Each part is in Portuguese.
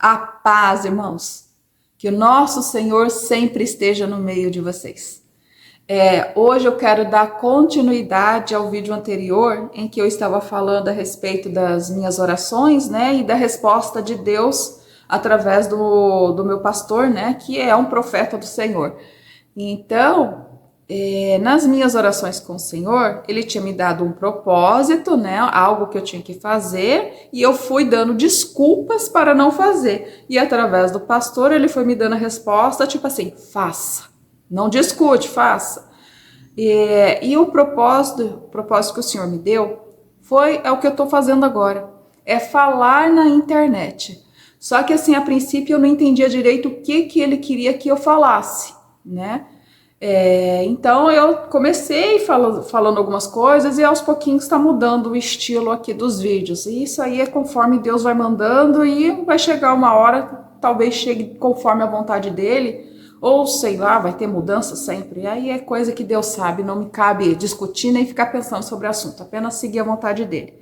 A paz, irmãos. Que o nosso Senhor sempre esteja no meio de vocês. Hoje eu quero dar continuidade ao vídeo anterior, em que eu estava falando a respeito das minhas orações, né? E da resposta de Deus através do meu pastor, né? Que é um profeta do Senhor. Então, nas minhas orações com o Senhor, Ele tinha me dado um propósito, né? Algo que eu tinha que fazer, e eu fui dando desculpas para não fazer. E através do pastor, ele foi me dando a resposta, tipo assim, faça. Não discute, faça. E o propósito que o Senhor me deu é o que eu estou fazendo agora. É falar na internet. Só que assim, a princípio eu não entendia direito o que ele queria que eu falasse, né? Então eu comecei falando algumas coisas e aos pouquinhos está mudando o estilo aqui dos vídeos. E isso aí é conforme Deus vai mandando e vai chegar uma hora, talvez chegue conforme a vontade dele, ou sei lá, vai ter mudança sempre. Aí é coisa que Deus sabe, não me cabe discutir nem ficar pensando sobre o assunto, apenas seguir a vontade dele.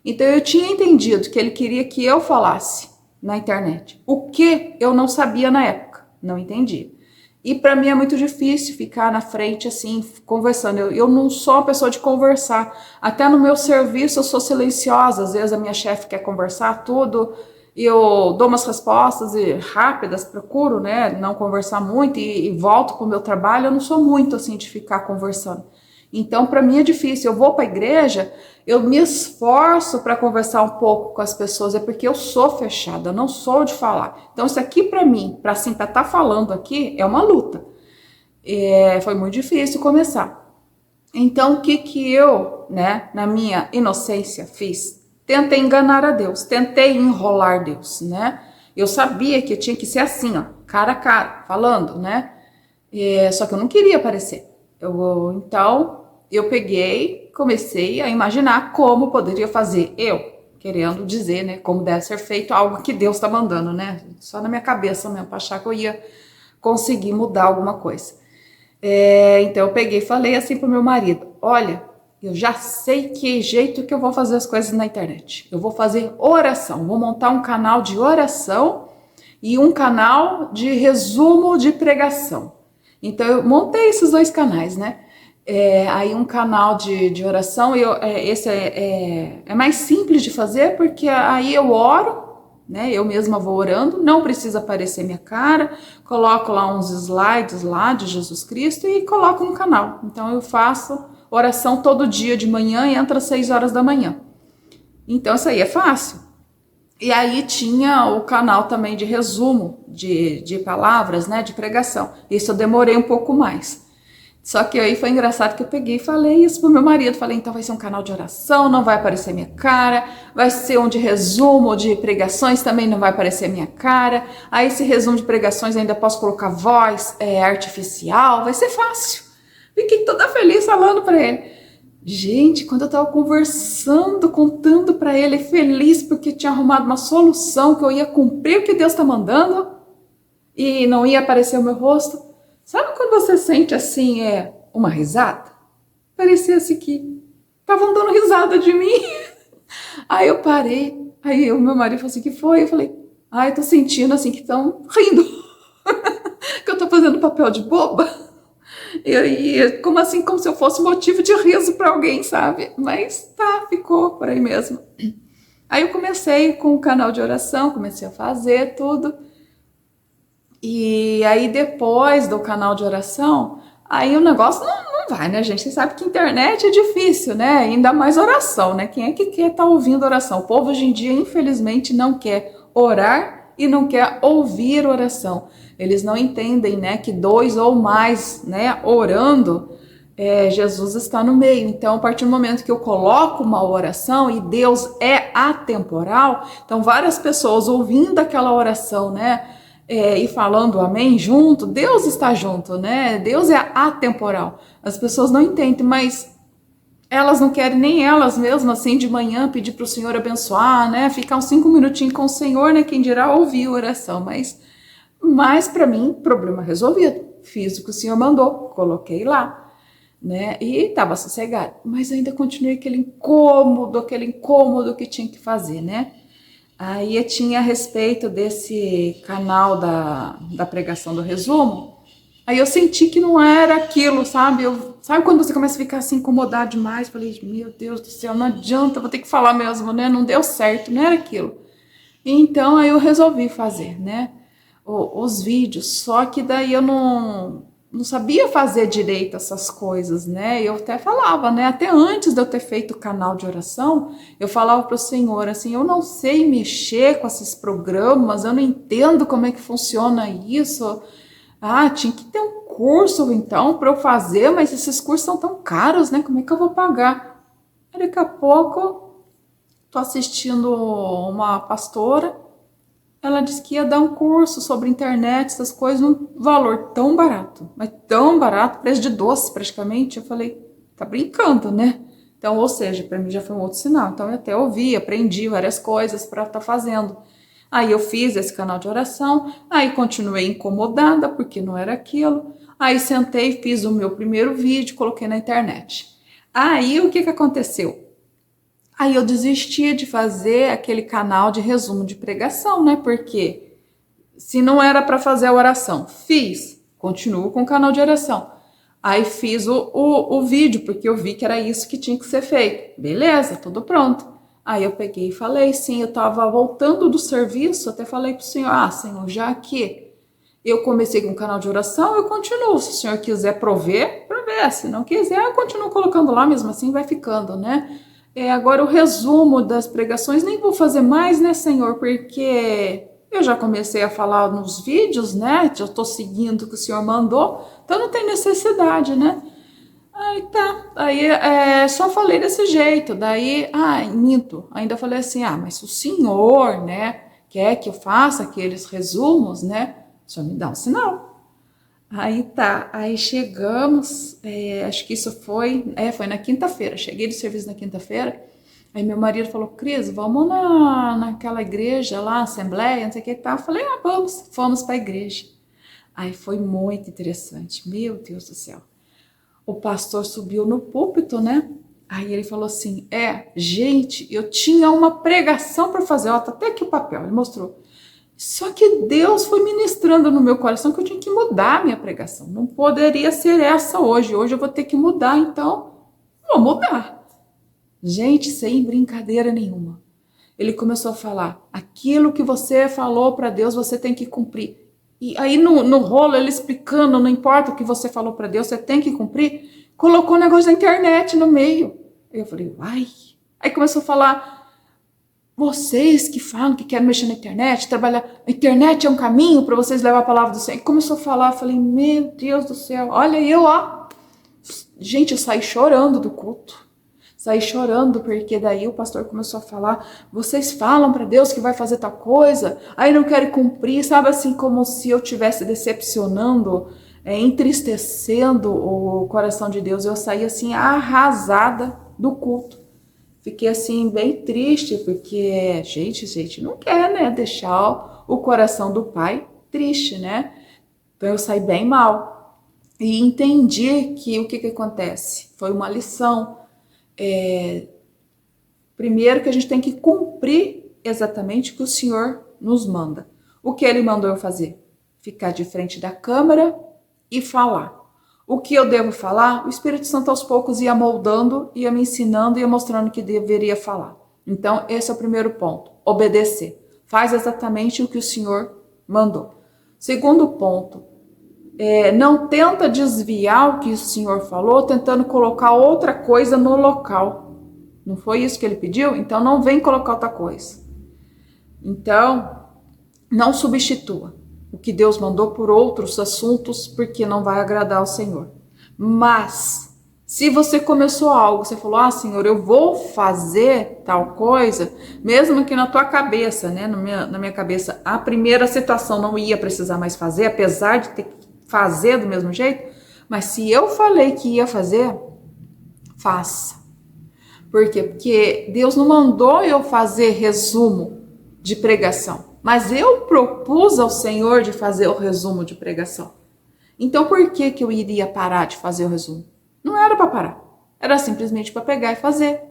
Então eu tinha entendido que ele queria que eu falasse na internet. O que eu não sabia na época, não entendi. E para mim é muito difícil ficar na frente assim, conversando. Eu não sou uma pessoa de conversar. Até no meu serviço eu sou silenciosa. Às vezes a minha chefe quer conversar tudo e eu dou umas respostas rápidas, procuro, né, não conversar muito e volto para o meu trabalho. Eu não sou muito assim de ficar conversando. Então, para mim é difícil. Eu vou para a igreja, eu me esforço para conversar um pouco com as pessoas, é porque eu sou fechada, eu não sou de falar. Então, isso aqui para mim, para assim, estar falando aqui, é uma luta. Foi muito difícil começar. Então, o que eu, né, na minha inocência, fiz? Tentei enganar a Deus, tentei enrolar Deus, né? Eu sabia que eu tinha que ser assim, ó, cara a cara, falando, né? Só que eu não queria aparecer. Então, eu peguei, comecei a imaginar como poderia fazer eu, querendo dizer, né, como deve ser feito algo que Deus está mandando, né? Só na minha cabeça mesmo, para achar que eu ia conseguir mudar alguma coisa. Então, eu peguei e falei assim pro meu marido, olha, eu já sei que jeito que eu vou fazer as coisas na internet. Eu vou fazer oração, vou montar um canal de oração e um canal de resumo de pregação. Então, eu montei esses dois canais, né? Aí um canal de oração, esse é mais simples de fazer, porque aí eu oro, né? Eu mesma vou orando, não precisa aparecer minha cara, coloco lá uns slides lá de Jesus Cristo e coloco no canal. Então, eu faço oração todo dia de manhã e entra às 6 horas da manhã. Então, isso aí é fácil. E aí tinha o canal também de resumo de palavras, né, de pregação. Isso eu demorei um pouco mais. Só que aí foi engraçado que eu peguei e falei isso pro meu marido. Falei, então vai ser um canal de oração, não vai aparecer minha cara. Vai ser um de resumo de pregações, também não vai aparecer minha cara. Aí esse resumo de pregações ainda posso colocar voz artificial, vai ser fácil. Fiquei toda feliz falando para ele. Gente, quando eu tava conversando, contando para ele, feliz porque tinha arrumado uma solução, que eu ia cumprir o que Deus tá mandando e não ia aparecer o meu rosto. Sabe quando você sente assim, uma risada? Parecia assim que estavam dando risada de mim. Aí eu parei, aí o meu marido falou assim, que foi? Eu falei, eu tô sentindo assim que estão rindo, que eu tô fazendo papel de boba. Como assim, como se eu fosse motivo de riso para alguém, sabe? Mas ficou por aí mesmo. Aí eu comecei com o canal de oração, comecei a fazer tudo. E aí depois do canal de oração, aí o negócio não vai, né, gente? Você sabe que internet é difícil, né? Ainda mais oração, né? Quem é que quer estar ouvindo oração? O povo hoje em dia, infelizmente, não quer orar e não quer ouvir oração. Eles não entendem, né, que dois ou mais, né, orando, Jesus está no meio. Então, a partir do momento que eu coloco uma oração e Deus é atemporal, então várias pessoas ouvindo aquela oração, né, e falando amém junto, Deus está junto, né? Deus é atemporal. As pessoas não entendem, mas elas não querem nem elas mesmas, assim, de manhã pedir para o Senhor abençoar, né? Ficar uns 5 minutinhos com o Senhor, né? Quem dirá ouvir a oração, mas para mim, problema resolvido. Fiz o que o Senhor mandou, coloquei lá, né? E estava sossegado. Mas ainda continuei aquele incômodo que tinha que fazer, né? Aí tinha a respeito desse canal da pregação do resumo. Aí eu senti que não era aquilo, sabe? Sabe quando você começa a ficar assim, incomodado demais? Falei, meu Deus do céu, não adianta, vou ter que falar mesmo, né? Não deu certo, não era aquilo. Então aí eu resolvi fazer, né? Os vídeos, só que daí eu não sabia fazer direito essas coisas, né? Eu até falava, né? Até antes de eu ter feito o canal de oração, eu falava para o Senhor assim: eu não sei mexer com esses programas, eu não entendo como é que funciona isso. Ah, tinha que ter um curso então para eu fazer, mas esses cursos são tão caros, né? Como é que eu vou pagar? Aí, daqui a pouco, tô assistindo uma pastora. Ela disse que ia dar um curso sobre internet, essas coisas, num valor tão barato, mas tão barato, preço de doce praticamente. Eu falei, tá brincando, né? Então, ou seja, para mim já foi um outro sinal. Então, eu até ouvi, aprendi várias coisas para estar fazendo. Aí eu fiz esse canal de oração, aí continuei incomodada, porque não era aquilo. Aí sentei, fiz o meu primeiro vídeo, coloquei na internet. Aí o que aconteceu? Aí eu desisti de fazer aquele canal de resumo de pregação, né? Porque se não era para fazer a oração, fiz, continuo com o canal de oração. Aí fiz o vídeo, porque eu vi que era isso que tinha que ser feito. Beleza, tudo pronto. Aí eu peguei e falei, sim, eu estava voltando do serviço, até falei para o senhor, senhor, já que eu comecei com o canal de oração, eu continuo. Se o senhor quiser prover, prover. Se não quiser, eu continuo colocando lá, mesmo assim vai ficando, né? Agora o resumo das pregações nem vou fazer mais, né, Senhor? Porque eu já comecei a falar nos vídeos, né? Já estou seguindo o que o Senhor mandou, então não tem necessidade, né? Aí tá, aí só falei desse jeito, daí, minto, ainda falei assim, mas se o Senhor, né, quer que eu faça aqueles resumos, né, só me dá um sinal. Aí tá, aí chegamos, acho que isso foi na quinta-feira, cheguei do serviço na quinta-feira, aí meu marido falou, Cris, vamos naquela igreja lá, assembleia, não sei o que e tal, eu falei, fomos pra igreja. Aí foi muito interessante, meu Deus do céu. O pastor subiu no púlpito, né? Aí ele falou assim, gente, eu tinha uma pregação para fazer, ó, tá até aqui o papel, ele mostrou. Só que Deus foi ministrando no meu coração que eu tinha que mudar a minha pregação. Não poderia ser essa hoje. Hoje eu vou ter que mudar, então vou mudar. Gente, sem brincadeira nenhuma. Ele começou a falar, aquilo que você falou para Deus, você tem que cumprir. E aí no rolo, ele explicando, não importa o que você falou para Deus, você tem que cumprir. Colocou o negócio da internet no meio. Eu falei, uai. Aí começou a falar, vocês que falam que querem mexer na internet, trabalhar, a internet é um caminho para vocês levar a palavra do Senhor. E começou a falar, falei, meu Deus do céu, olha eu, ó. Gente, eu saí chorando do culto. Saí chorando porque daí o pastor começou a falar, vocês falam para Deus que vai fazer tal coisa, aí não querem cumprir, sabe, assim, como se eu estivesse decepcionando, entristecendo o coração de Deus. Eu saí assim arrasada do culto. Fiquei assim bem triste, porque gente não quer, né, deixar o coração do pai triste, né? Então eu saí bem mal. E entendi que o que acontece? Foi uma lição. Primeiro que a gente tem que cumprir exatamente o que o Senhor nos manda. O que ele mandou eu fazer? Ficar de frente da câmera e falar. O que eu devo falar? O Espírito Santo aos poucos ia moldando, ia me ensinando, ia mostrando o que deveria falar. Então, esse é o primeiro ponto, obedecer. Faz exatamente o que o Senhor mandou. Segundo ponto, não tenta desviar o que o Senhor falou, tentando colocar outra coisa no local. Não foi isso que ele pediu? Então, não vem colocar outra coisa. Então, não substitua o que Deus mandou por outros assuntos, porque não vai agradar ao Senhor. Mas, se você começou algo, você falou, Senhor, eu vou fazer tal coisa, mesmo que na tua cabeça, né, na minha cabeça, a primeira situação não ia precisar mais fazer, apesar de ter que fazer do mesmo jeito, mas se eu falei que ia fazer, faça. Por quê? Porque Deus não mandou eu fazer resumo de pregação, mas eu propus ao Senhor de fazer o resumo de pregação. Então, por que eu iria parar de fazer o resumo? Não era para parar. Era simplesmente para pegar e fazer.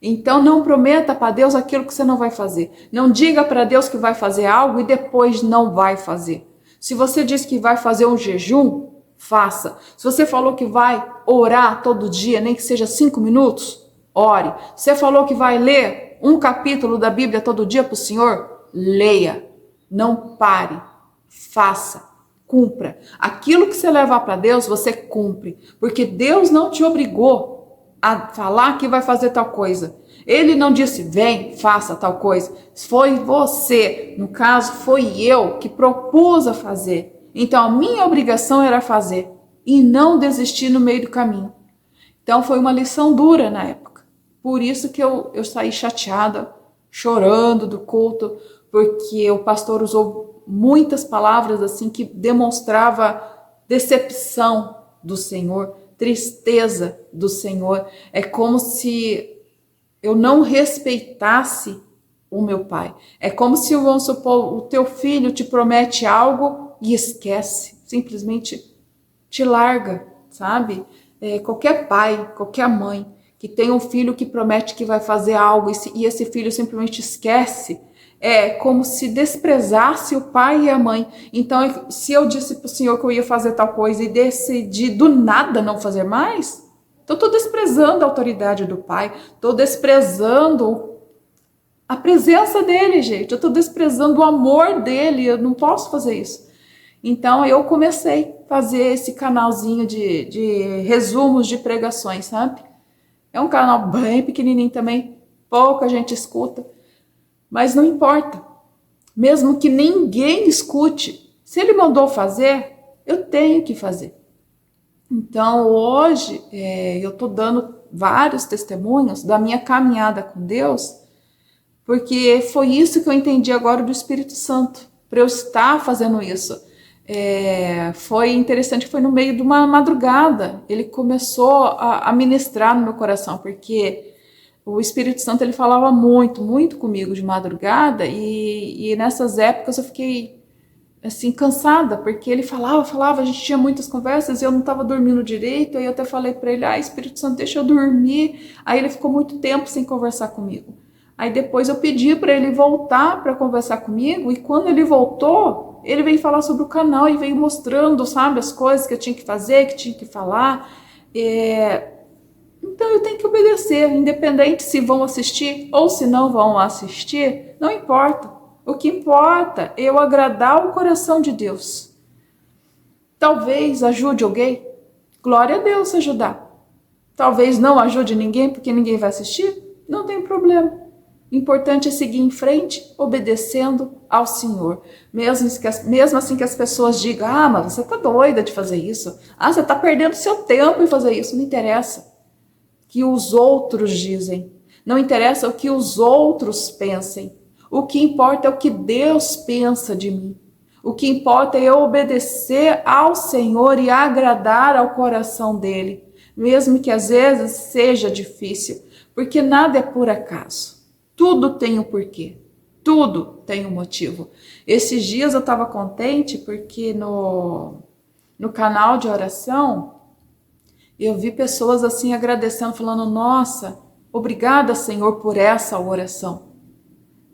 Então não prometa para Deus aquilo que você não vai fazer. Não diga para Deus que vai fazer algo e depois não vai fazer. Se você diz que vai fazer um jejum, faça. Se você falou que vai orar todo dia, nem que seja 5 minutos, ore. Se você falou que vai ler um capítulo da Bíblia todo dia para o Senhor, leia. Não pare. Faça. Cumpra. Aquilo que você levar para Deus, você cumpre. Porque Deus não te obrigou a falar que vai fazer tal coisa. Ele não disse, vem, faça tal coisa. Foi você, no caso, foi eu que propus a fazer. Então, a minha obrigação era fazer e não desistir no meio do caminho. Então, foi uma lição dura na época. Por isso que eu saí chateada, chorando do culto, porque o pastor usou muitas palavras assim que demonstrava decepção do Senhor, tristeza do Senhor. É como se eu não respeitasse o meu pai. É como se, vamos supor, o teu filho te promete algo e esquece, simplesmente te larga, sabe? Qualquer pai, qualquer mãe que tem um filho que promete que vai fazer algo e esse filho simplesmente esquece, é como se desprezasse o pai e a mãe. Então, se eu disse para o Senhor que eu ia fazer tal coisa e decidi do nada não fazer mais, então estou desprezando a autoridade do pai, estou desprezando a presença dele, gente. Eu estou desprezando o amor dele, eu não posso fazer isso. Então eu comecei a fazer esse canalzinho de resumos de pregações, sabe? É um canal bem pequenininho também, pouca gente escuta, mas não importa. Mesmo que ninguém escute, se ele mandou fazer, eu tenho que fazer. Então hoje eu estou dando vários testemunhos da minha caminhada com Deus, porque foi isso que eu entendi agora do Espírito Santo, para eu estar fazendo isso. Foi interessante, foi no meio de uma madrugada, ele começou a ministrar no meu coração, porque o Espírito Santo ele falava muito, muito comigo de madrugada, e nessas épocas eu fiquei assim, cansada, porque ele falava, a gente tinha muitas conversas e eu não estava dormindo direito, aí eu até falei para ele, Espírito Santo, deixa eu dormir, aí ele ficou muito tempo sem conversar comigo. Aí depois eu pedi para ele voltar para conversar comigo, e quando ele voltou, ele veio falar sobre o canal e veio mostrando, sabe, as coisas que eu tinha que fazer, que tinha que falar. Então eu tenho que obedecer, independente se vão assistir ou se não vão assistir, não importa. O que importa é eu agradar o coração de Deus. Talvez ajude alguém, glória a Deus se ajudar. Talvez não ajude ninguém porque ninguém vai assistir, não tem problema. O importante é seguir em frente, obedecendo ao Senhor. Mesmo assim que as pessoas digam, mas você tá doida de fazer isso. Você tá perdendo seu tempo em fazer isso. Não interessa o que os outros dizem. Não interessa o que os outros pensem. O que importa é o que Deus pensa de mim. O que importa é eu obedecer ao Senhor e agradar ao coração dele. Mesmo que às vezes seja difícil. Porque nada é por acaso. Tudo tem um porquê, tudo tem um motivo. Esses dias eu estava contente porque no canal de oração eu vi pessoas assim agradecendo, falando, nossa, obrigada Senhor por essa oração.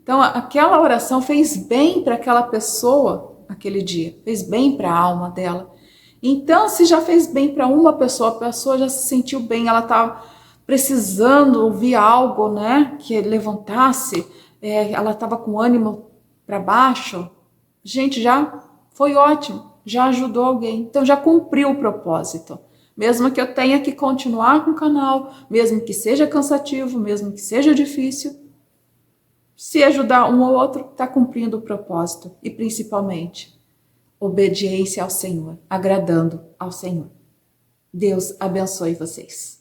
Então aquela oração fez bem para aquela pessoa aquele dia, fez bem para a alma dela. Então se já fez bem para uma pessoa, a pessoa já se sentiu bem, ela estava precisando ouvir algo, né, que levantasse, ela estava com ânimo para baixo, gente, já foi ótimo, já ajudou alguém, então já cumpriu o propósito, mesmo que eu tenha que continuar com o canal, mesmo que seja cansativo, mesmo que seja difícil, se ajudar um ou outro, está cumprindo o propósito, e principalmente, obediência ao Senhor, agradando ao Senhor. Deus abençoe vocês.